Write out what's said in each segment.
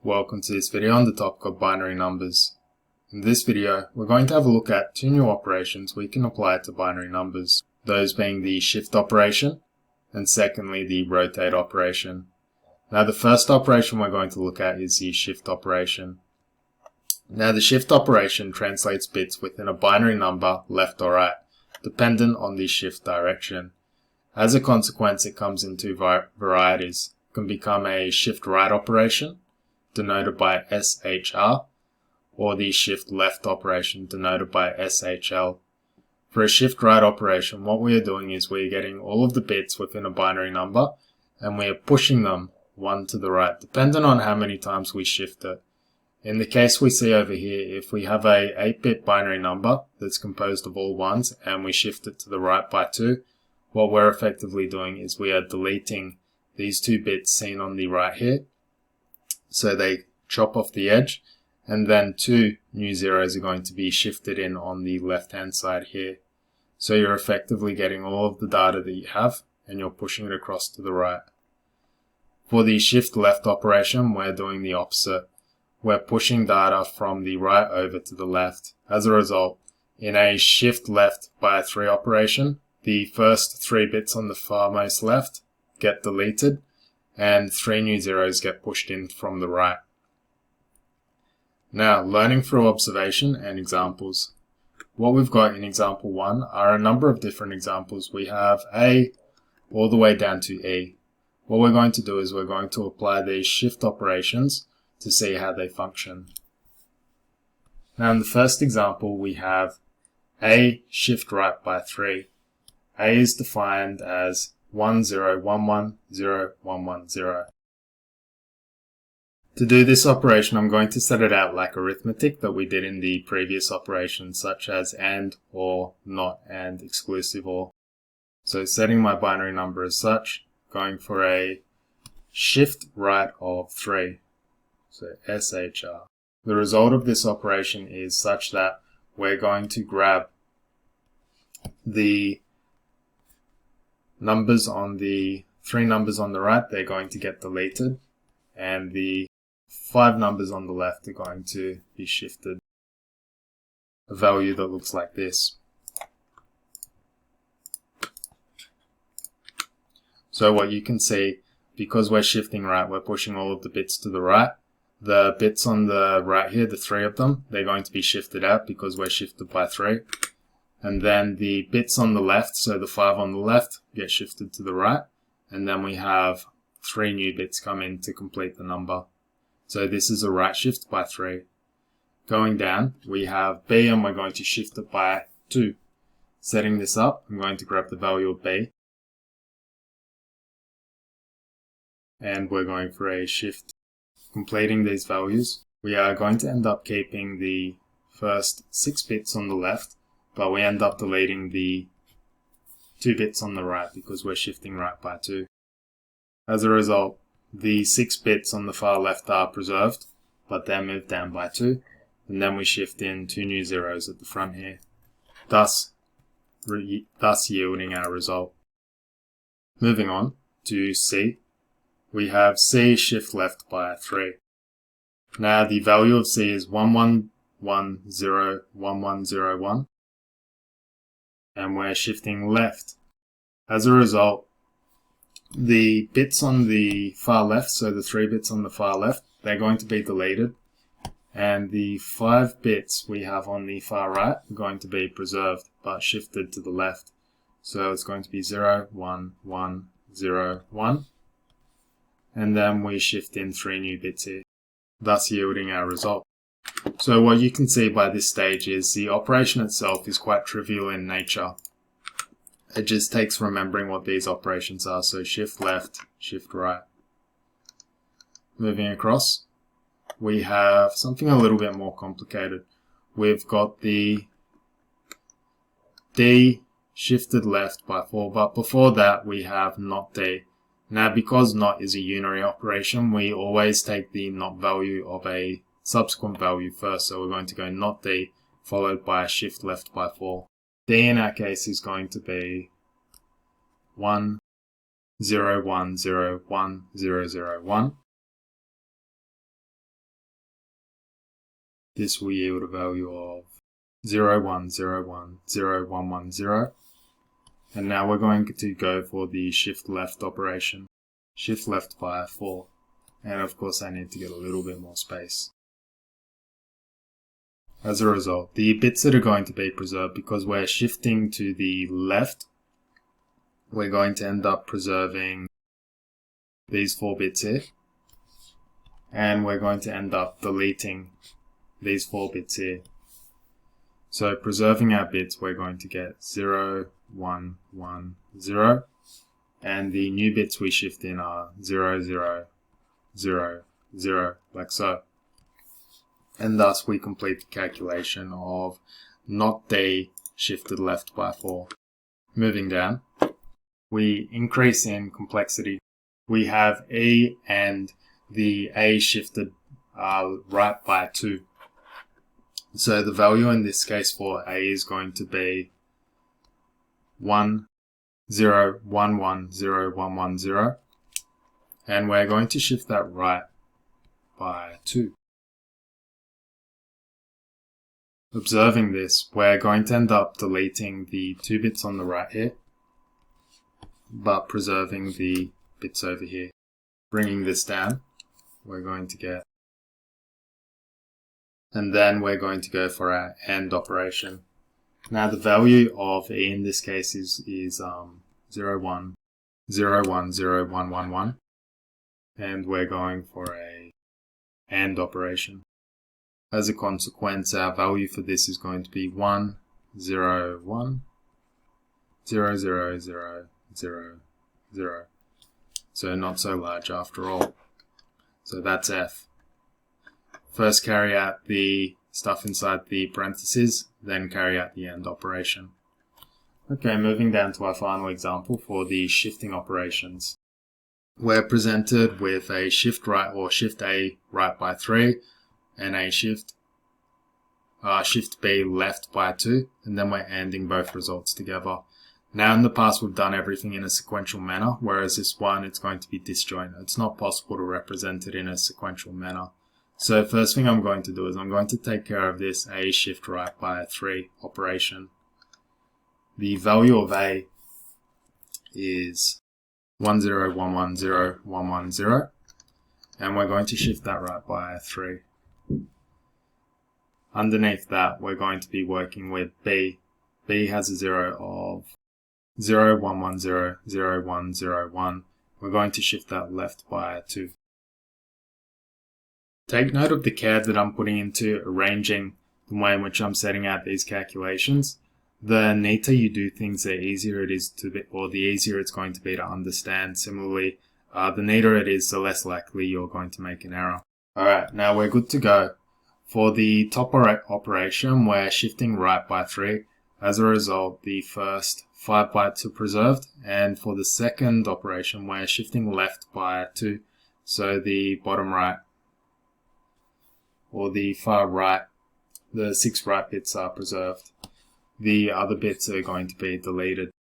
Welcome to this video on the topic of binary numbers. In this video, we're going to have a look at two new operations we can apply to binary numbers, those being the shift operation and secondly the rotate operation. Now the first operation we're going to look at is the shift operation. Now the shift operation translates bits within a binary number left or right, dependent on the shift direction. As a consequence, it comes in two varieties. It can become a shift right operation, denoted by SHR, or the shift left operation denoted by SHL. For a shift right operation, what we are doing is we're getting all of the bits within a binary number and we are pushing them one to the right, depending on how many times we shift it. In the case we see over here, if we have a 8-bit binary number that's composed of all ones and we shift it to the right by 2, what we're effectively doing is we are deleting these 2 bits seen on the right here. So they chop off the edge, and then 2 new zeros are going to be shifted in on the left hand side here. So you're effectively getting all of the data that you have and you're pushing it across to the right. For the shift left operation, we're doing the opposite. We're pushing data from the right over to the left. As a result, in a shift left by 3 operation, the first 3 bits on the farmost left get deleted and 3 new zeros get pushed in from the right. Now, learning through observation and examples. What we've got in example 1 are a number of different examples. We have A all the way down to E. What we're going to do is we're going to apply these shift operations to see how they function. Now, in the first example, we have A shift right by 3. A is defined as 101101110. To do this operation, I'm going to set it out like arithmetic that we did in the previous operations, such as AND, OR, NOT, and exclusive OR. So setting my binary number as such, going for a shift right of 3, so SHR. The result of this operation is such that we're going to grab the numbers on the 3 numbers on the right, they're going to get deleted, and the 5 numbers on the left are going to be shifted. A value that looks like this. So what you can see, because we're shifting right, we're pushing all of the bits to the right. The bits on the right here, the 3 of them, they're going to be shifted out because we're shifted by 3. And then the bits on the left, so the 5 on the left, get shifted to the right. And then we have 3 new bits come in to complete the number. So this is a right shift by 3. Going down, we have B and we're going to shift it by 2. Setting this up, I'm going to grab the value of B. And we're going for a shift. Completing these values, we are going to end up keeping the first 6 bits on the left, but we end up deleting the 2 bits on the right because we're shifting right by 2. As a result, the 6 bits on the far left are preserved, but they're moved down by 2, and then we shift in 2 new zeros at the front here, thus yielding our result. Moving on to C, we have C shift left by 3. Now the value of C is 11101101, and we're shifting left. As a result, the bits on the far left, so the 3 bits on the far left, they're going to be deleted, and the 5 bits we have on the far right are going to be preserved but shifted to the left. So it's going to be 0, 1, 1, 0, 1, and then we shift in 3 new bits here, thus yielding our result. So what you can see by this stage is the operation itself is quite trivial in nature. It just takes remembering what these operations are, so shift left, shift right. Moving across, we have something a little bit more complicated. We've got the D shifted left by 4, but before that we have not D. Now because not is a unary operation, we always take the not value of a subsequent value first, so we're going to go not D followed by a shift left by 4. D in our case is going to be 1, 0, 1, 0, 1, 0, 0, 1. This will yield a value of 01010110. And now we're going to go for the shift left operation. Shift left by 4. And of course I need to get a little bit more space. As a result, the bits that are going to be preserved, because we're shifting to the left, we're going to end up preserving these 4 bits here. And we're going to end up deleting these 4 bits here. So preserving our bits, we're going to get 0, 1, 1, 0. And the new bits we shift in are 0, 0, 0, 0, like so. And thus we complete the calculation of not D shifted left by 4. Moving down, we increase in complexity. We have E and the A shifted right by 2. So the value in this case for A is going to be 1, 0, 1, 1, 0, 1, 1, 0. And we're going to shift that right by 2. Observing this, we're going to end up deleting the 2 bits on the right here, but preserving the bits over here. Bringing this down, we're going to get, and then we're going to go for our AND operation. Now the value of E in this case is 0, 1, 0, 1, 0, 1, 1, 1, and we're going for a AND operation. As a consequence, our value for this is going to be 1, 0, 1, 0, 0, 0, 0, 0. So not so large after all. So that's F. First carry out the stuff inside the parentheses, then carry out the AND operation. Okay, moving down to our final example for the shifting operations. We're presented with a shift right or shift A right by 3, and a shift B left by 2, and then we're ANDing both results together. Now in the past we've done everything in a sequential manner, whereas this one it's going to be disjoint. It's not possible to represent it in a sequential manner. So first thing I'm going to do is I'm going to take care of this A shift right by 3 operation. The value of A is 10110110, and we're going to shift that right by 3. Underneath that, we're going to be working with B. B has a 0 of 0110, 0101. We're going to shift that left by 2. Take note of the care that I'm putting into arranging the way in which I'm setting out these calculations. The neater you do things, the easier it is to be, or the easier it's going to be to understand. Similarly, the neater it is, the less likely you're going to make an error. Alright, now we're good to go. For the top operation, we're shifting right by 3. As a result, the first 5 bytes are preserved, and for the second operation, we're shifting left by 2. So the bottom right, or the far right, the 6 right bits are preserved. The other bits are going to be deleted.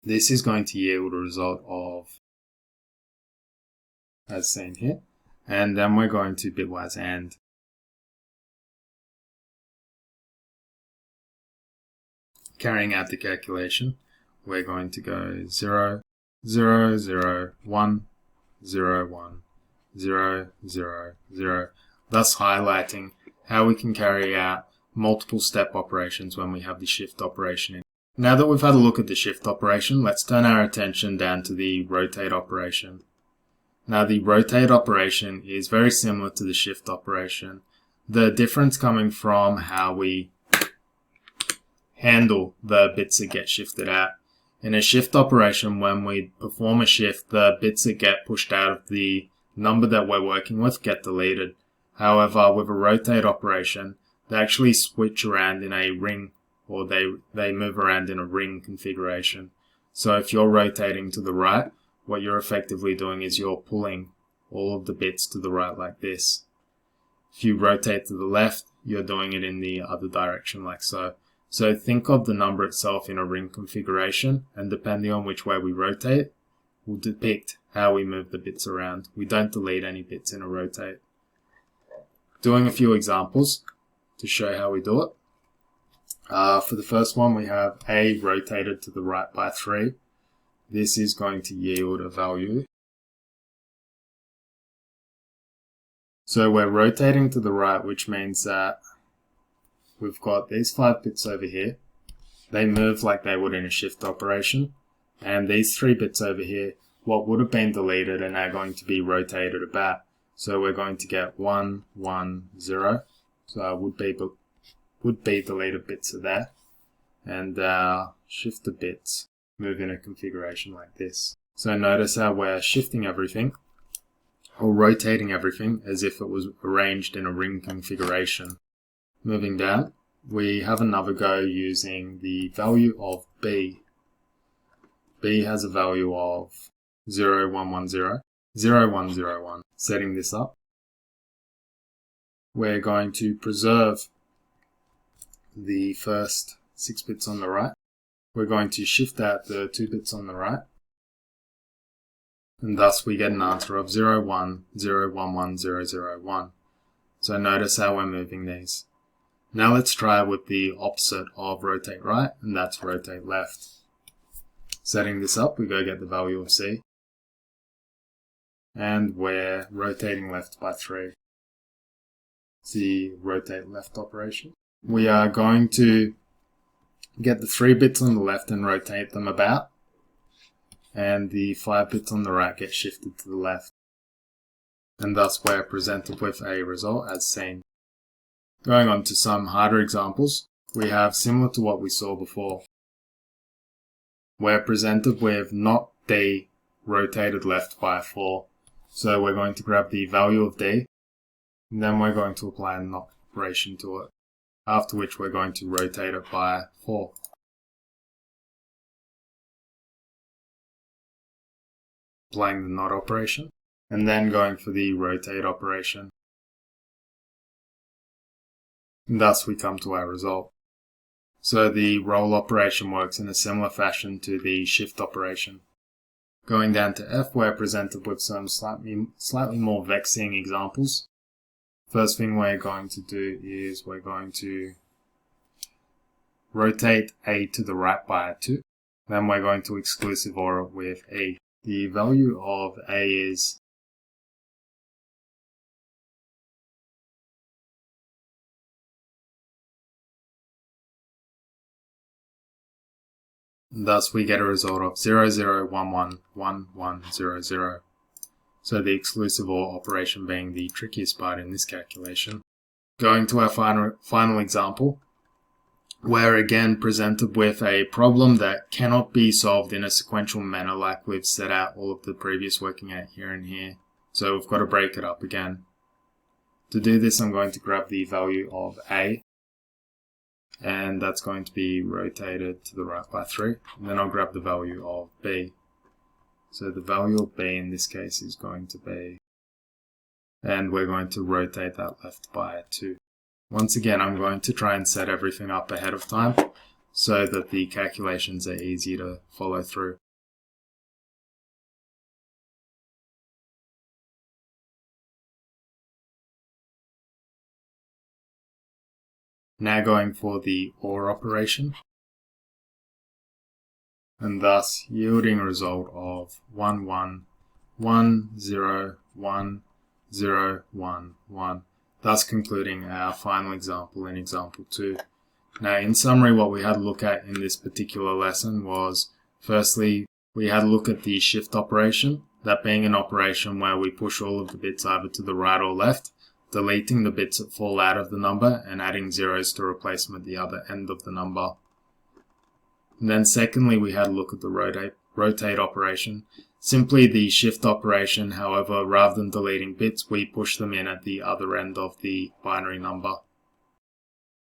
This is going to yield a result of, as seen here, and then we're going to bitwise AND. Carrying out the calculation, we're going to go 0, 0, 0, 1, 0, 1, 0, 0, 0, thus highlighting how we can carry out multiple step operations when we have the shift operation in. Now that we've had a look at the shift operation, let's turn our attention down to the rotate operation. Now the rotate operation is very similar to the shift operation. The difference coming from how we handle the bits that get shifted out. In a shift operation, when we perform a shift, the bits that get pushed out of the number that we're working with get deleted. However, with a rotate operation, they actually switch around in a ring, or they move around in a ring configuration. So if you're rotating to the right, what you're effectively doing is you're pulling all of the bits to the right like this. If you rotate to the left, you're doing it in the other direction like so. So think of the number itself in a ring configuration, and depending on which way we rotate, will depict how we move the bits around. We don't delete any bits in a rotate. doing a few examples to show how we do it. For the first one, we have A rotated to the right by 3. This is going to yield a value. So we're rotating to the right, which means that we've got these 5 bits over here. They move like they would in a shift operation. And these 3 bits over here, what would have been deleted, are now going to be rotated about. So we're going to get 1, 1, 0. So our would be deleted bits are there. And our shifted bits move in a configuration like this. So notice how we're shifting everything, or rotating everything as if it was arranged in a ring configuration. Moving down, we have another go using the value of B. B has a value of 0, 1, 1, 0, 0, 1, 0, 1. Setting this up, we're going to preserve the first 6 bits on the right. We're going to shift out the 2 bits on the right. And thus we get an answer of 0, 1, 0, 1, 1, 0, 0, 1. So notice how we're moving these. Now let's try with the opposite of rotate right, and that's rotate left. Setting this up, we go get the value of C. And we're rotating left by 3. It's the rotate left operation. We are going to get the 3 bits on the left and rotate them about. And the 5 bits on the right get shifted to the left. And thus we're presented with a result as seen. Going on to some harder examples, we have similar to what we saw before. We're presented with not D rotated left by 4. So we're going to grab the value of D, and then we're going to apply an operation to it, after which we're going to rotate it by 4. Applying the not operation, and then going for the rotate operation. And thus we come to our result. So the roll operation works in a similar fashion to the shift operation. Going down to F, we're presented with some slightly more vexing examples. First thing we're going to do is we're going to rotate A to the right by 2. Then we're going to exclusive OR it with E. The value of A is thus we get a result of 0, 0, 1, 1, 1, 1, 0, 0. So the exclusive OR operation being the trickiest part in this calculation. Going to our final example, we're again presented with a problem that cannot be solved in a sequential manner like we've set out all of the previous working out here and here. So we've got to break it up again. To do this, I'm going to grab the value of A, and that's going to be rotated to the right by 3. And then I'll grab the value of B. So the value of B in this case is going to be, and we're going to rotate that left by 2. Once again, I'm going to try and set everything up ahead of time so that the calculations are easy to follow through. Now going for the OR operation, and thus yielding a result of 1, 1, 1, 0, 1, 0, 1, 1. Thus concluding our final example in example 2. Now in summary, what we had to look at in this particular lesson was, firstly, we had to look at the shift operation, that being an operation where we push all of the bits either to the right or left, deleting the bits that fall out of the number and adding zeros to replace them at the other end of the number. And then secondly, we had to look at the rotate operation. Simply the shift operation, however, rather than deleting bits, we push them in at the other end of the binary number.